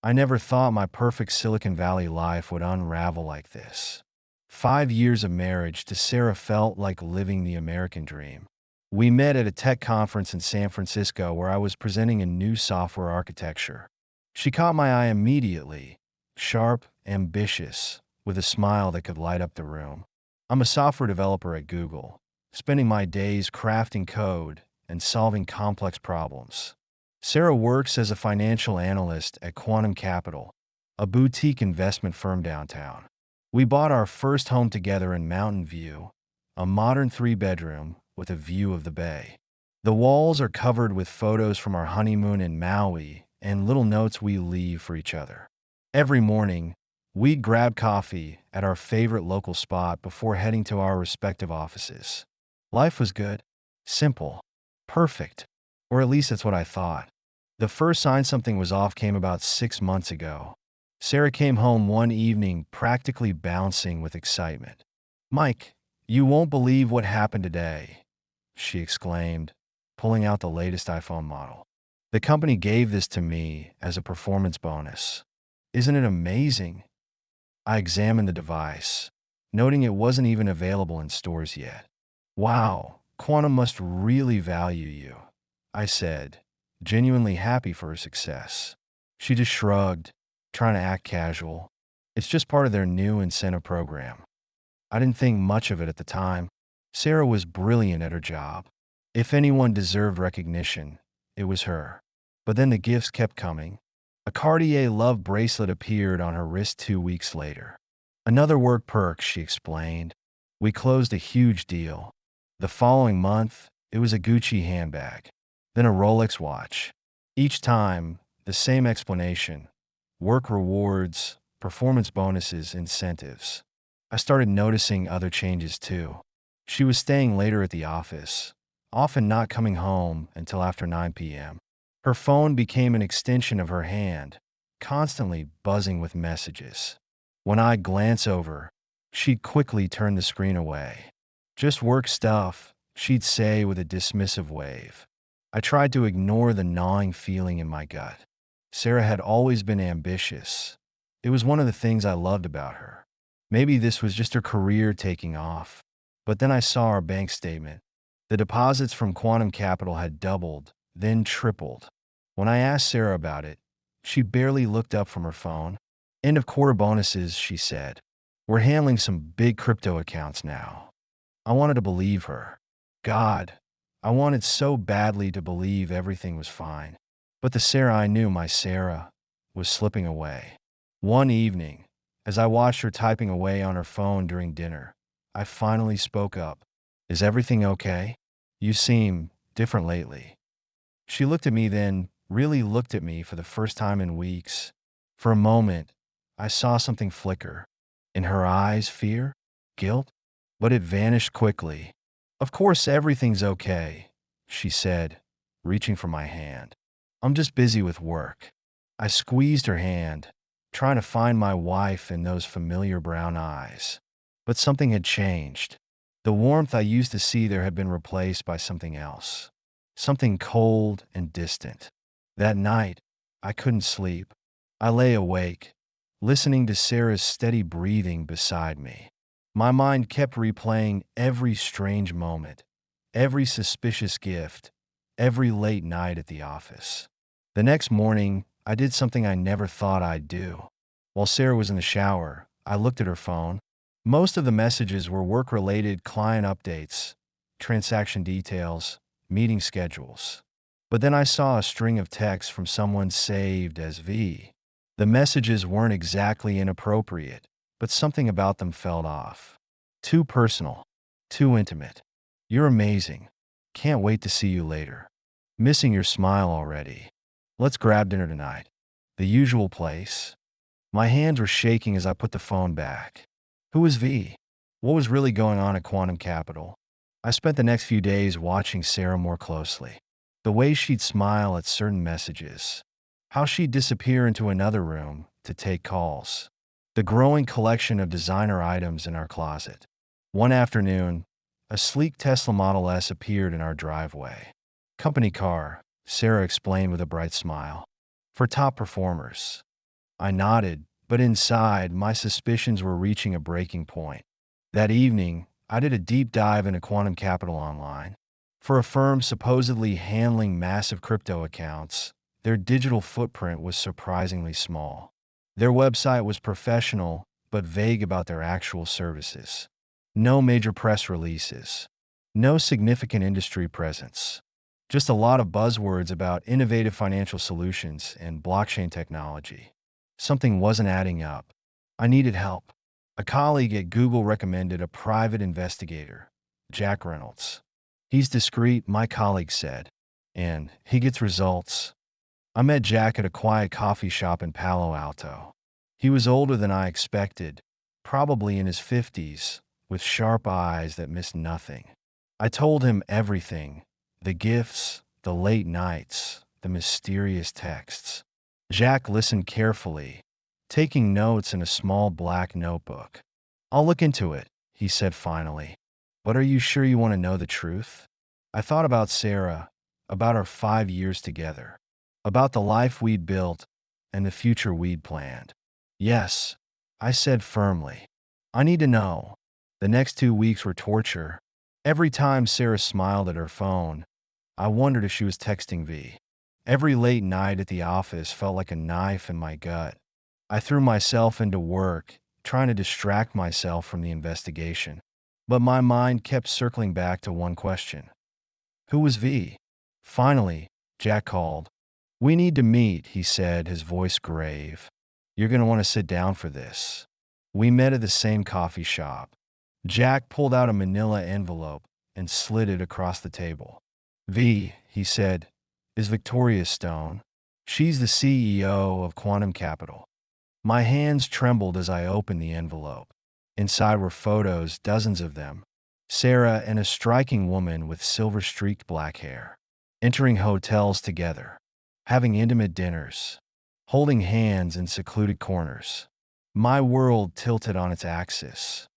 I never thought my perfect Silicon Valley life would unravel like this. 5 years of marriage to Sarah felt like living the American dream. We met at a tech conference in San Francisco where I was presenting a new software architecture. She caught my eye immediately, sharp, ambitious, with a smile that could light up the room. I'm a software developer at Google, spending my days crafting code and solving complex problems. Sarah works as a financial analyst at Quantum Capital, a boutique investment firm downtown. We bought our first home together in Mountain View, a modern three-bedroom with a view of the bay. The walls are covered with photos from our honeymoon in Maui and little notes we leave for each other. Every morning, we'd grab coffee at our favorite local spot before heading to our respective offices. Life was good, simple, perfect, or at least that's what I thought. The first sign something was off came about 6 months ago. Sarah came home one evening practically bouncing with excitement. "Mike, you won't believe what happened today," she exclaimed, pulling out the latest iPhone model. "The company gave this to me as a performance bonus. Isn't it amazing?" I examined the device, noting it wasn't even available in stores yet. "Wow, Quantum must really value you," I said, genuinely happy for her success. She just shrugged, trying to act casual. "It's just part of their new incentive program." I didn't think much of it at the time. Sarah was brilliant at her job. If anyone deserved recognition, it was her. But then the gifts kept coming. A Cartier Love bracelet appeared on her wrist 2 weeks later. "Another work perk," she explained. We closed a huge deal. The following month, it was a Gucci handbag, then a Rolex watch. Each time, the same explanation: work rewards, performance bonuses, incentives. I started noticing other changes too. She was staying later at the office, often not coming home until after 9 p.m. Her phone became an extension of her hand, constantly buzzing with messages. When I'd glance over, she'd quickly turn the screen away. "Just work stuff," she'd say with a dismissive wave. I tried to ignore the gnawing feeling in my gut. Sarah had always been ambitious. It was one of the things I loved about her. Maybe this was just her career taking off. But then I saw our bank statement. The deposits from Quantum Capital had doubled, then tripled. When I asked Sarah about it, she barely looked up from her phone. "End of quarter bonuses," she said. "We're handling some big crypto accounts now." I wanted to believe her. God, I wanted so badly to believe everything was fine. But the Sarah I knew, my Sarah, was slipping away. One evening, as I watched her typing away on her phone during dinner, I finally spoke up. "Is everything okay? You seem different lately." She looked at me, then really looked at me for the first time in weeks. For a moment, I saw something flicker. In her eyes, fear? Guilt? But it vanished quickly. "Of course everything's okay," she said, reaching for my hand. "I'm just busy with work." I squeezed her hand, trying to find my wife in those familiar brown eyes. But something had changed. The warmth I used to see there had been replaced by something else. Something cold and distant. That night, I couldn't sleep. I lay awake, listening to Sarah's steady breathing beside me. My mind kept replaying every strange moment, every suspicious gift, every late night at the office. The next morning, I did something I never thought I'd do. While Sarah was in the shower, I looked at her phone. Most of the messages were work-related client updates, transaction details, meeting schedules. But then I saw a string of texts from someone saved as V. The messages weren't exactly inappropriate, but something about them felt off. Too personal, too intimate. "You're amazing. Can't wait to see you later. Missing your smile already. Let's grab dinner tonight." The usual place. My hands were shaking as I put the phone back. Who was V? What was really going on at Quantum Capital? I spent the next few days watching Sarah more closely. The way she'd smile at certain messages. How she'd disappear into another room to take calls. The growing collection of designer items in our closet. One afternoon, a sleek Tesla Model S appeared in our driveway. "Company car," Sarah explained with a bright smile. "For top performers." I nodded, but inside, my suspicions were reaching a breaking point. That evening, I did a deep dive into Quantum Capital Online. For a firm supposedly handling massive crypto accounts, their digital footprint was surprisingly small. Their website was professional, but vague about their actual services. No major press releases. No significant industry presence. Just a lot of buzzwords about innovative financial solutions and blockchain technology. Something wasn't adding up. I needed help. A colleague at Google recommended a private investigator, Jack Reynolds. He's discreet, my colleague said, and he gets results. I met Jack at a quiet coffee shop in Palo Alto. He was older than I expected, probably in his 50s, with sharp eyes that missed nothing. I told him everything: the gifts, the late nights, the mysterious texts. Jack listened carefully, taking notes in a small black notebook. "I'll look into it," he said finally. "But are you sure you want to know the truth?" I thought about Sarah, about our 5 years together, about the life we'd built and the future we'd planned. "Yes," I said firmly. "I need to know." The next 2 weeks were torture. Every time Sarah smiled at her phone, I wondered if she was texting V. Every late night at the office felt like a knife in my gut. I threw myself into work, trying to distract myself from the investigation. But my mind kept circling back to one question: who was V? Finally, Jack called. "We need to meet," he said, his voice grave. "You're going to want to sit down for this." We met at the same coffee shop. Jack pulled out a manila envelope and slid it across the table. "V," he said, "is Victoria Stone. She's the CEO of Quantum Capital." My hands trembled as I opened the envelope. Inside were photos, dozens of them. Sarah and a striking woman with silver-streaked black hair, entering hotels together, having intimate dinners, holding hands in secluded corners. My world tilted on its axis.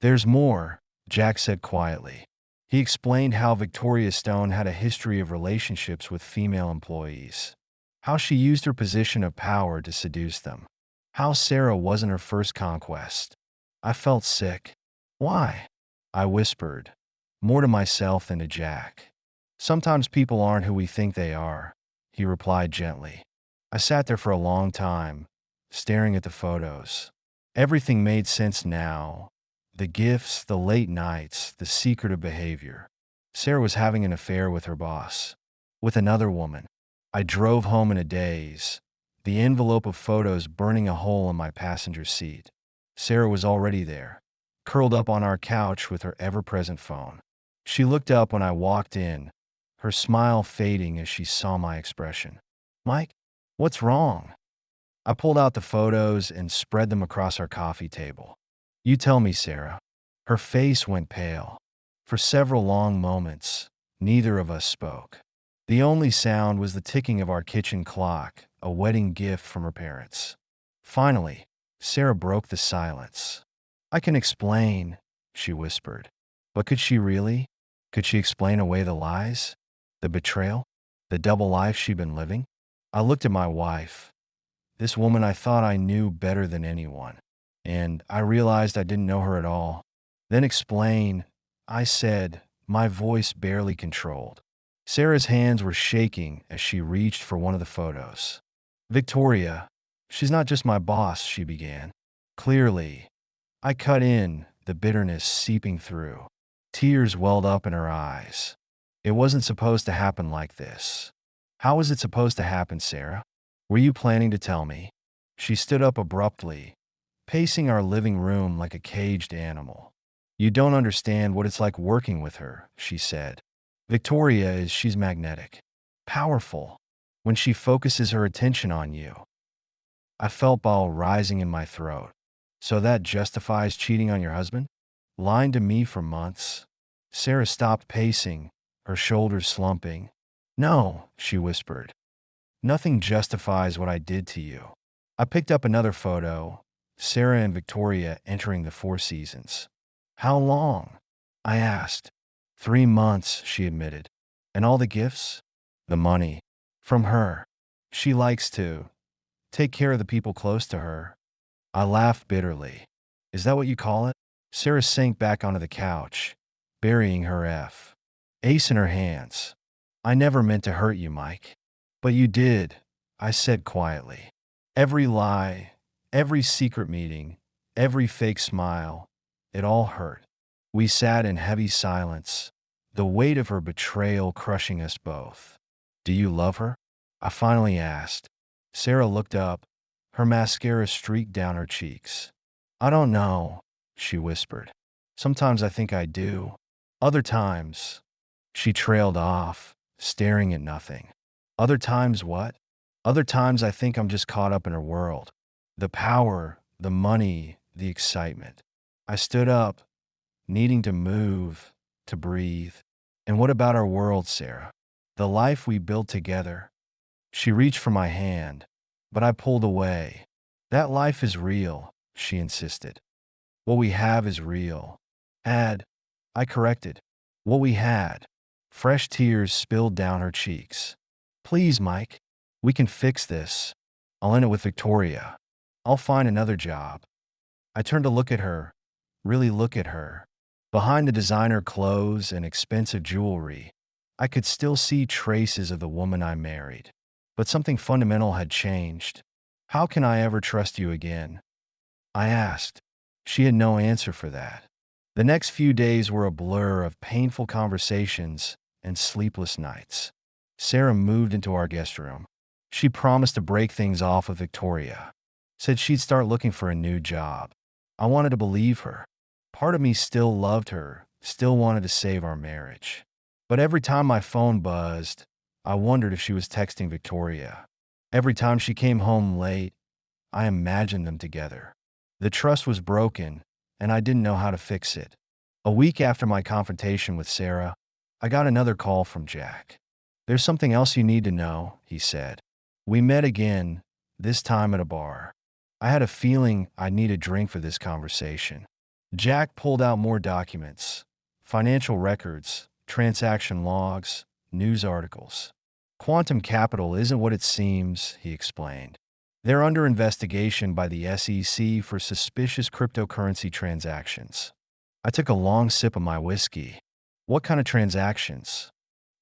"There's more," Jack said quietly. He explained how Victoria Stone had a history of relationships with female employees, how she used her position of power to seduce them, how Sarah wasn't her first conquest. I felt sick. "Why?" I whispered, more to myself than to Jack. "Sometimes people aren't who we think they are," he replied gently. I sat there for a long time, staring at the photos. Everything made sense now. The gifts, the late nights, the secretive behavior. Sarah was having an affair with her boss, with another woman. I drove home in a daze, the envelope of photos burning a hole in my passenger seat. Sarah was already there, curled up on our couch with her ever-present phone. She looked up when I walked in, her smile fading as she saw my expression. "Mike, what's wrong?" I pulled out the photos and spread them across our coffee table. "You tell me, Sarah." Her face went pale. For several long moments, neither of us spoke. The only sound was the ticking of our kitchen clock, a wedding gift from her parents. Finally, Sarah broke the silence. "I can explain," she whispered. But could she really? Could she explain away the lies? The betrayal? The double life she'd been living? I looked at my wife, this woman I thought I knew better than anyone, and I realized I didn't know her at all. "Then explain," I said, my voice barely controlled. Sarah's hands were shaking as she reached for one of the photos. "Victoria, she's not just my boss," she began. Clearly, I cut in, the bitterness seeping through. Tears welled up in her eyes. "It wasn't supposed to happen like this." "How was it supposed to happen, Sarah? Were you planning to tell me?" She stood up abruptly, pacing our living room like a caged animal. "You don't understand what it's like working with her," she said. She's magnetic, powerful. When she focuses her attention on you." I felt bile rising in my throat. "So that justifies cheating on your husband? Lying to me for months?" Sarah stopped pacing, her shoulders slumping. "No," she whispered. "Nothing justifies what I did to you." I picked up another photo, Sarah and Victoria entering the Four Seasons. "How long?" I asked. 3 months, she admitted. "And all the gifts?" "The money. From her. She likes to take care of the people close to her. I laughed bitterly. Is that what you call it? Sarah sank back onto the couch, burying her ace in her hands. I never meant to hurt you, Mike. But you did, I said quietly. Every lie, every secret meeting, every fake smile, it all hurt. We sat in heavy silence, the weight of her betrayal crushing us both. Do you love her? I finally asked. Sarah looked up, her mascara streaked down her cheeks. I don't know, she whispered. Sometimes I think I do. Other times, she trailed off, staring at nothing. Other times what? Other times I think I'm just caught up in her world. The power, the money, the excitement. I stood up, needing to move, to breathe. And what about our world, Sarah? The life we built together? She reached for my hand, but I pulled away. That life is real, she insisted. What we have is real. I corrected. What we had. Fresh tears spilled down her cheeks. Please, Mike, we can fix this. I'll end it with Victoria. I'll find another job. I turned to look at her, really look at her. Behind the designer clothes and expensive jewelry, I could still see traces of the woman I married. But something fundamental had changed. How can I ever trust you again? I asked. She had no answer for that. The next few days were a blur of painful conversations and sleepless nights. Sarah moved into our guest room. She promised to break things off with Victoria. Said she'd start looking for a new job. I wanted to believe her. Part of me still loved her, still wanted to save our marriage. But every time my phone buzzed, I wondered if she was texting Victoria. Every time she came home late, I imagined them together. The trust was broken, and I didn't know how to fix it. A week after my confrontation with Sarah, I got another call from Jack. There's something else you need to know, he said. We met again, this time at a bar. I had a feeling I'd need a drink for this conversation. Jack pulled out more documents, financial records, transaction logs, news articles. Quantum Capital isn't what it seems, he explained. They're under investigation by the SEC for suspicious cryptocurrency transactions. I took a long sip of my whiskey. What kind of transactions?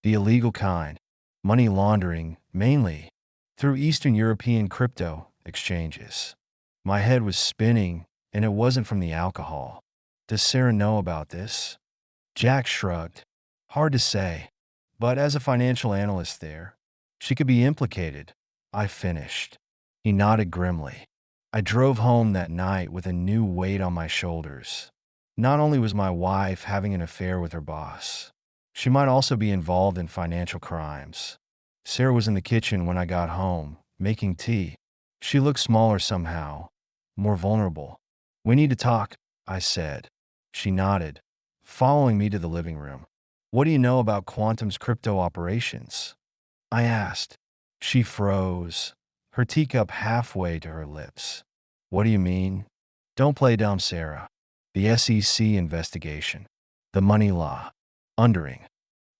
The illegal kind. Money laundering, mainly, through Eastern European crypto exchanges. My head was spinning, and it wasn't from the alcohol. Does Sarah know about this? Jack shrugged. Hard to say. But as a financial analyst there, she could be implicated. I finished. He nodded grimly. I drove home that night with a new weight on my shoulders. Not only was my wife having an affair with her boss, she might also be involved in financial crimes. Sarah was in the kitchen when I got home, making tea. She looked smaller somehow, more vulnerable. We need to talk, I said. She nodded, following me to the living room. What do you know about Quantum's crypto operations? I asked. She froze, her teacup halfway to her lips. What do you mean? Don't play dumb, Sarah. The SEC investigation. The money law. Undering.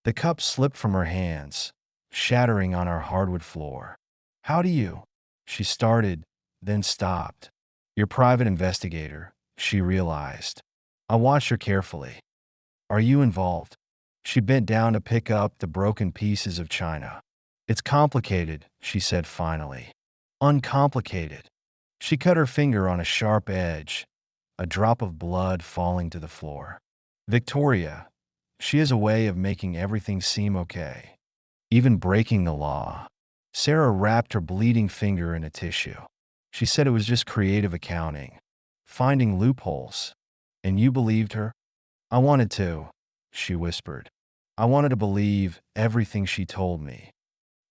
The cup slipped from her hands, shattering on our hardwood floor. How do you? She started, then stopped. Your private investigator, she realized. I watched her carefully. Are you involved? She bent down to pick up the broken pieces of china. It's complicated, she said finally. Uncomplicated. She cut her finger on a sharp edge, a drop of blood falling to the floor. Victoria, she has a way of making everything seem okay, even breaking the law. Sarah wrapped her bleeding finger in a tissue. She said it was just creative accounting, finding loopholes. And you believed her? I wanted to, she whispered. I wanted to believe everything she told me.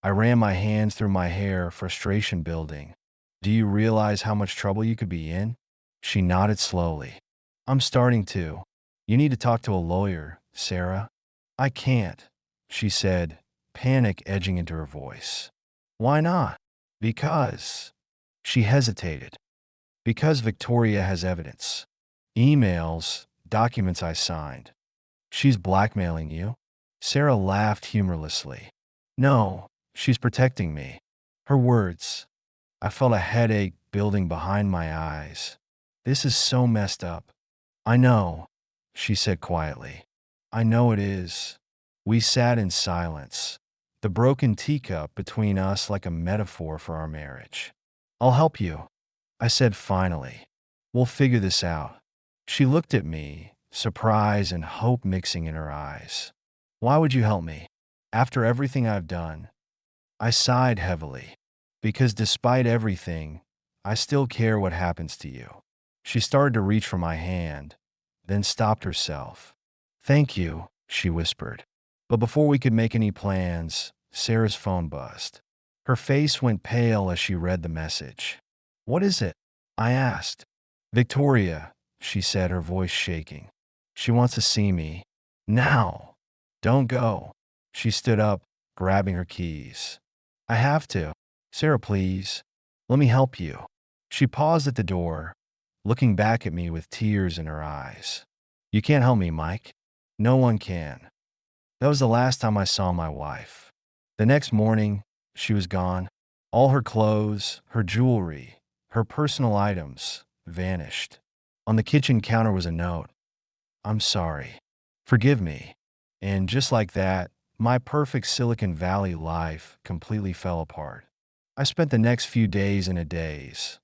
I ran my hands through my hair, frustration building. Do you realize how much trouble you could be in? She nodded slowly. I'm starting to. You need to talk to a lawyer, Sarah. I can't, she said, panic edging into her voice. Why not? Because. She hesitated. Because Victoria has evidence. Emails, documents I signed. She's blackmailing you? Sarah laughed humorlessly. No, she's protecting me. Her words. I felt a headache building behind my eyes. This is so messed up. I know, she said quietly. I know it is. We sat in silence, the broken teacup between us like a metaphor for our marriage. I'll help you, I said finally. We'll figure this out. She looked at me, surprise and hope mixing in her eyes. Why would you help me? After everything I've done? I sighed heavily. Because despite everything, I still care what happens to you. She started to reach for my hand, then stopped herself. Thank you, she whispered. But before we could make any plans, Sarah's phone buzzed. Her face went pale as she read the message. What is it? I asked. Victoria, she said, her voice shaking. She wants to see me. Now. Don't go. She stood up, grabbing her keys. I have to. Sarah, please. Let me help you. She paused at the door, looking back at me with tears in her eyes. You can't help me, Mike. No one can. That was the last time I saw my wife. The next morning, she was gone. All her clothes, her jewelry, her personal items vanished. On the kitchen counter was a note. I'm sorry. Forgive me. And just like that, my perfect Silicon Valley life completely fell apart. I spent the next few days in a daze,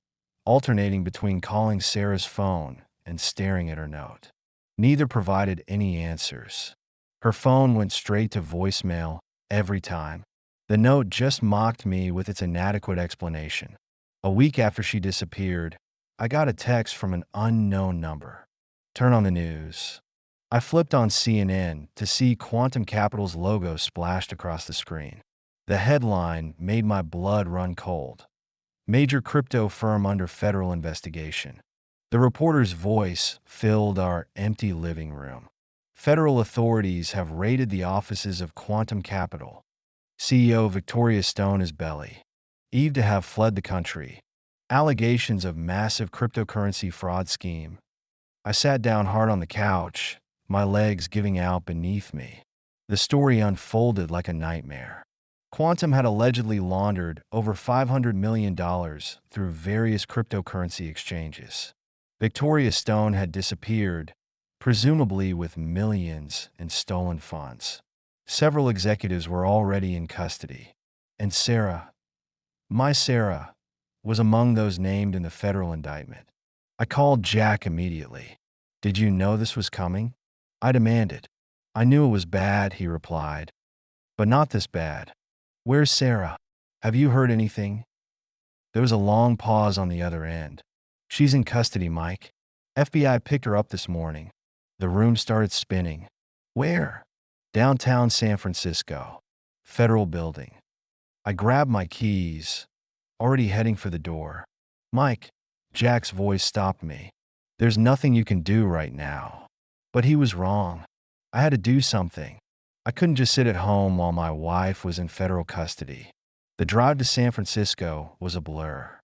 alternating between calling Sarah's phone and staring at her note. Neither provided any answers. Her phone went straight to voicemail every time. The note just mocked me with its inadequate explanation. A week after she disappeared, I got a text from an unknown number. Turn on the news. I flipped on CNN to see Quantum Capital's logo splashed across the screen. The headline made my blood run cold. Major crypto firm under federal investigation. The reporter's voice filled our empty living room. Federal authorities have raided the offices of Quantum Capital. CEO Victoria Stone is belly. Eve to have fled the country. Allegations of massive cryptocurrency fraud scheme. I sat down hard on the couch, my legs giving out beneath me. The story unfolded like a nightmare. Quantum had allegedly laundered over $500 million through various cryptocurrency exchanges. Victoria Stone had disappeared, presumably with millions in stolen funds. Several executives were already in custody. And Sarah, my Sarah, was among those named in the federal indictment. I called Jack immediately. Did you know this was coming? I demanded. I knew it was bad, he replied. But not this bad. Where's Sarah? Have you heard anything? There was a long pause on the other end. She's in custody, Mike. FBI picked her up this morning. The room started spinning. Where? Downtown San Francisco. Federal building. I grabbed my keys, already heading for the door. Mike, Jack's voice stopped me. There's nothing you can do right now. But he was wrong. I had to do something. I couldn't just sit at home while my wife was in federal custody. The drive to San Francisco was a blur.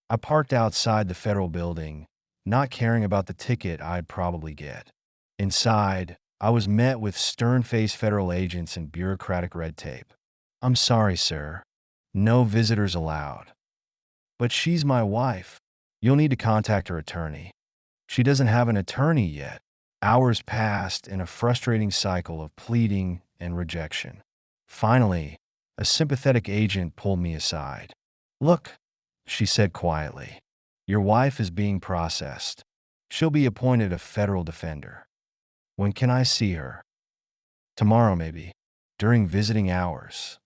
I parked outside the federal building, not caring about the ticket I'd probably get. Inside, I was met with stern-faced federal agents and bureaucratic red tape. I'm sorry, sir. No visitors allowed. But she's my wife. You'll need to contact her attorney. She doesn't have an attorney yet. Hours passed in a frustrating cycle of pleading and rejection. Finally, a sympathetic agent pulled me aside. Look, she said quietly, your wife is being processed. She'll be appointed a federal defender. When can I see her? Tomorrow, maybe, during visiting hours.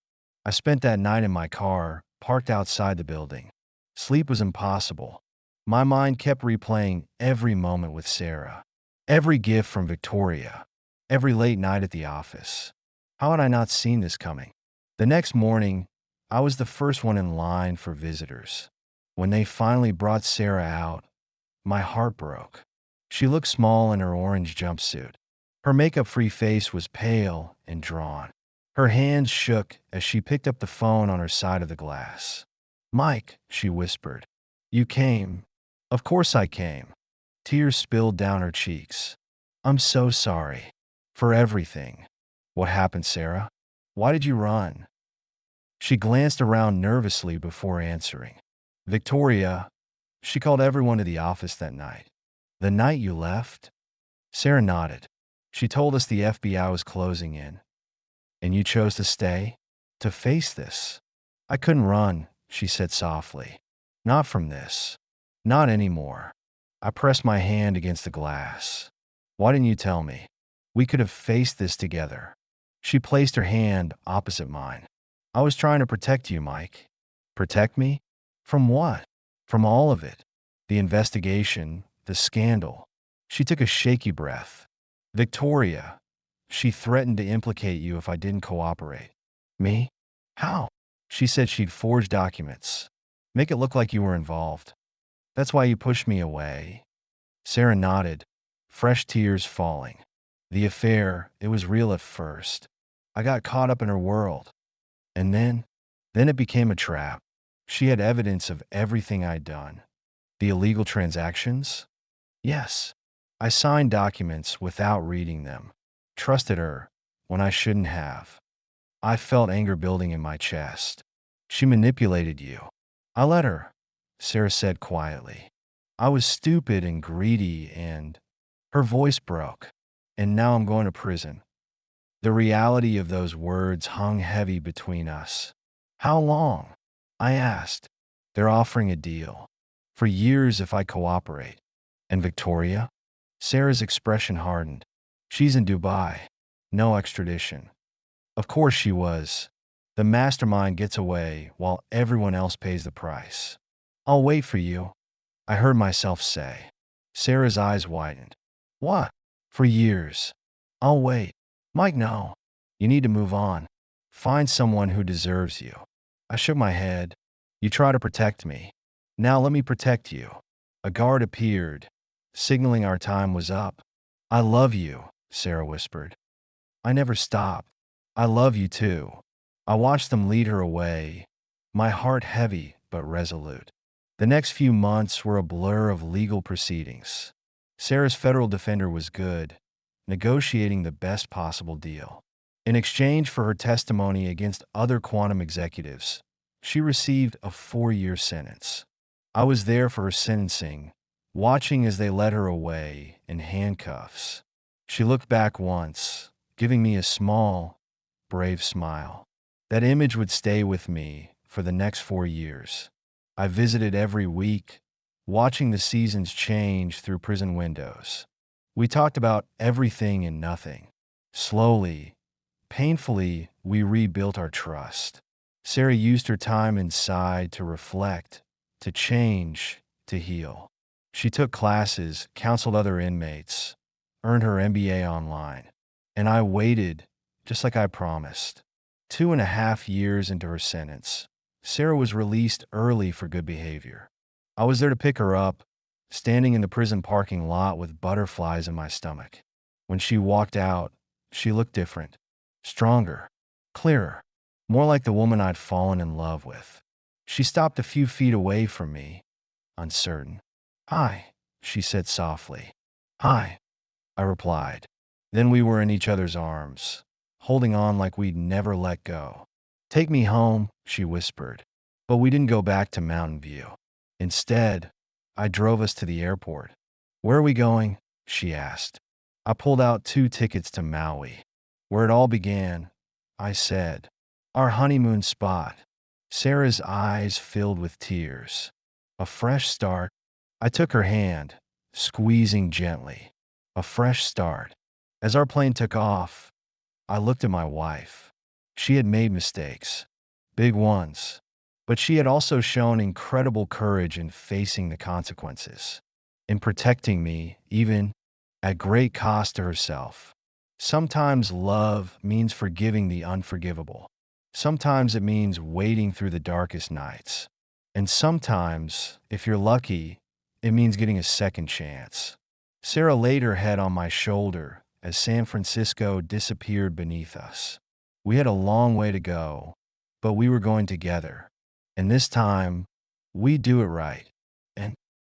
I spent that night in my car, parked outside the building. Sleep was impossible. My mind kept replaying every moment with Sarah, every gift from Victoria, every late night at the office. How had I not seen this coming? The next morning, I was the first one in line for visitors. When they finally brought Sarah out, my heart broke. She looked small in her orange jumpsuit. Her makeup-free face was pale and drawn. Her hands shook as she picked up the phone on her side of the glass. Mike, she whispered. You came. Of course I came. Tears spilled down her cheeks. I'm so sorry. For everything. What happened, Sarah? Why did you run? She glanced around nervously before answering. Victoria, she called everyone to the office that night. The night you left? Sarah nodded. She told us the FBI was closing in. And you chose to stay? To face this? I couldn't run, she said softly. Not from this. Not anymore. I pressed my hand against the glass. Why didn't you tell me? We could have faced this together. She placed her hand opposite mine. I was trying to protect you, Mike. Protect me? From what? From all of it. The investigation, the scandal. She took a shaky breath. Victoria, she threatened to implicate you if I didn't cooperate. Me? How? She said she'd forge documents. Make it look like you were involved. That's why you pushed me away. Sarah nodded, fresh tears falling. The affair, it was real at first. I got caught up in her world. And then it became a trap. She had evidence of everything I'd done. The illegal transactions? Yes. I signed documents without reading them. Trusted her when I shouldn't have. I felt anger building in my chest. She manipulated you. I let her, Sarah said quietly. I was stupid and greedy and her voice broke. And now I'm going to prison. The reality of those words hung heavy between us. How long? I asked. They're offering a deal. For years if I cooperate. And Victoria? Sarah's expression hardened. She's in Dubai. No extradition. Of course she was. The mastermind gets away while everyone else pays the price. I'll wait for you, I heard myself say. Sarah's eyes widened. What? For years. I'll wait. Mike, no. You need to move on. Find someone who deserves you. I shook my head. You try to protect me. Now let me protect you. A guard appeared, signaling our time was up. I love you, Sarah whispered. I never stopped. I love you too. I watched them lead her away, my heart heavy but resolute. The next few months were a blur of legal proceedings. Sarah's federal defender was good, negotiating the best possible deal. In exchange for her testimony against other quantum executives, she received a 4-year sentence. I was there for her sentencing, watching as they led her away in handcuffs. She looked back once, giving me a small, brave smile. That image would stay with me for the next 4 years. I visited every week, watching the seasons change through prison windows. We talked about everything and nothing. Slowly, painfully, we rebuilt our trust. Sarah used her time inside to reflect, to change, to heal. She took classes, counseled other inmates, earned her MBA online. And I waited, just like I promised. 2.5 years into her sentence, Sarah was released early for good behavior. I was there to pick her up, standing in the prison parking lot with butterflies in my stomach. When she walked out, she looked different, stronger, clearer, more like the woman I'd fallen in love with. She stopped a few feet away from me, uncertain. Hi, she said softly. Hi, I replied. Then we were in each other's arms, holding on like we'd never let go. Take me home, she whispered. But we didn't go back to Mountain View. Instead, I drove us to the airport. Where are we going? She asked. I pulled out 2 tickets to Maui. Where it all began, I said. Our honeymoon spot. Sarah's eyes filled with tears. A fresh start. I took her hand, squeezing gently. A fresh start. As our plane took off, I looked at my wife. She had made mistakes, big ones, but she had also shown incredible courage in facing the consequences, in protecting me, even at great cost to herself. Sometimes love means forgiving the unforgivable. Sometimes it means wading through the darkest nights. And sometimes, if you're lucky, it means getting a second chance. Sarah laid her head on my shoulder as San Francisco disappeared beneath us. We had a long way to go, but we were going together. And this time, we'd do it right.